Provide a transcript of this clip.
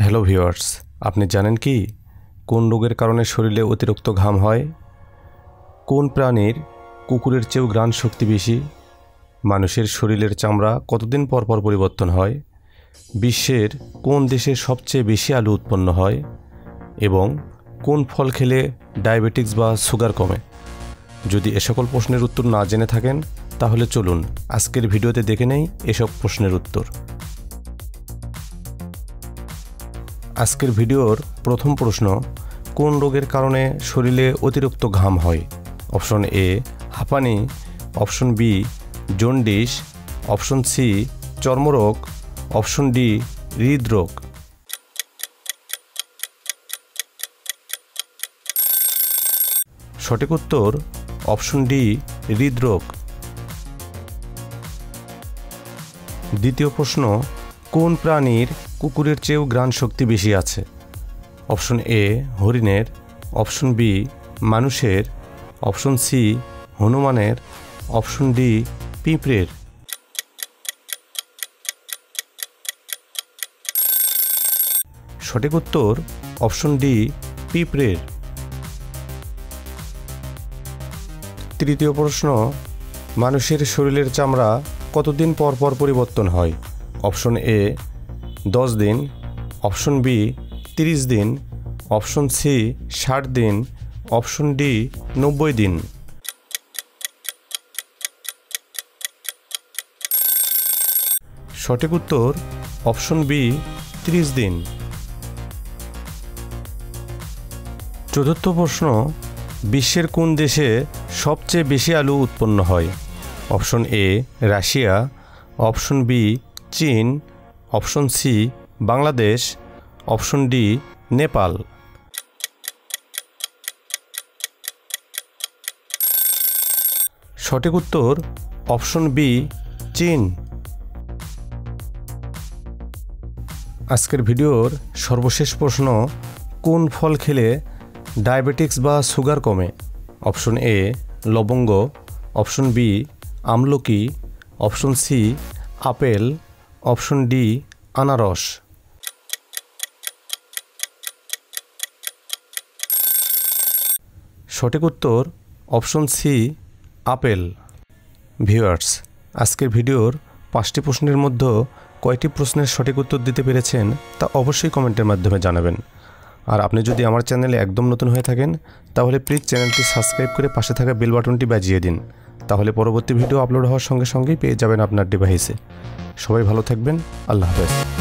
Hello viewers, আপনি জানেন কি কোন রোগের কারণে শরীরে অতিরিক্ত ঘাম হয়? কোন প্রাণীর কুকুরের চেয়েও ঘ্রাণ শক্তি বেশি? মানুষের শরীরের চামড়া কতদিন পর পর পরিবর্তন হয়? বিশ্বের কোন দেশে সবচেয়ে বেশি আলু উৎপন্ন হয়? এবং কোন ফল খেলে ডায়াবেটিক্স বা সুগার কমে? যদি এ সকল প্রশ্নের উত্তর না জেনে থাকেন তাহলে চলুন আজকের ভিডিওতে দেখে নেই এসব প্রশ্নের উত্তর। আজকের ভিডিওর প্রথম প্রশ্ন, কোন রোগের কারণে শরীরে অতিরিক্ত ঘাম হয়? অপশন এ হাঁপানি, অপশন বি জন্ডিস, অপশন সি চর্মরোগ, অপশন ডি হৃদরোগ। সঠিক উত্তর অপশন ডি হৃদরোগ। দ্বিতীয় প্রশ্ন, কোন প্রাণীর কুকুরের চেয়েও ঘ্রাণ শক্তি বেশি আছে? অপশন এ হরিণের, অপশন বি মানুষের, অপশন সি হনুমানের, অপশন ডি পিঁপড়ের। সঠিক উত্তর অপশন ডি পিঁপড়ের। তৃতীয় প্রশ্ন, মানুষের শরীরের চামড়া কতদিন পর পর পরিবর্তন হয়? অপশন এ 10 দিন, অপশন বি 30 দিন, অপশন সি 60 দিন, অপশন ডি 90 দিন। সঠিক উত্তর অপশন বি 30 দিন। চতুর্থ প্রশ্ন, বিশ্বের কোন দেশে সবচেয়ে বেশি আলু উৎপন্ন হয়? Option A Russia, option B চীন, option C Bangladesh, option D Nepal. সঠিক উত্তর অপশন বি চীন। আজকের ভিডিওর সর্বশেষ প্রশ্ন, কোন ফল খেলে ডায়াবেটিক্স বা সুগার কমে? অপশন এ লবঙ্গ, অপশন বি আমলকি, option C apple, option D আনারস। সঠিক উত্তর অপশন সি আপেল। ভিউয়ার্স, আজকের ভিডিওর 5টি প্রশ্নের মধ্যে কয়টি প্রশ্নের সঠিক উত্তর দিতে পেরেছেন তা অবশ্যই কমেন্টের মাধ্যমে জানাবেন। আর আপনি যদি আমার চ্যানেলে একদম নতুন হয়ে থাকেন তাহলে প্লিজ চ্যানেলটি সাবস্ক্রাইব করে পাশে থাকা বেল বাটনটি বাজিয়ে দিন, তাহলে পরবর্তী ভিডিও আপলোড হওয়ার সঙ্গে সঙ্গেই পেয়ে যাবেন আপনার ডিভাইসে। সবাই ভালো থাকবেন, আল্লাহ হাফেজ।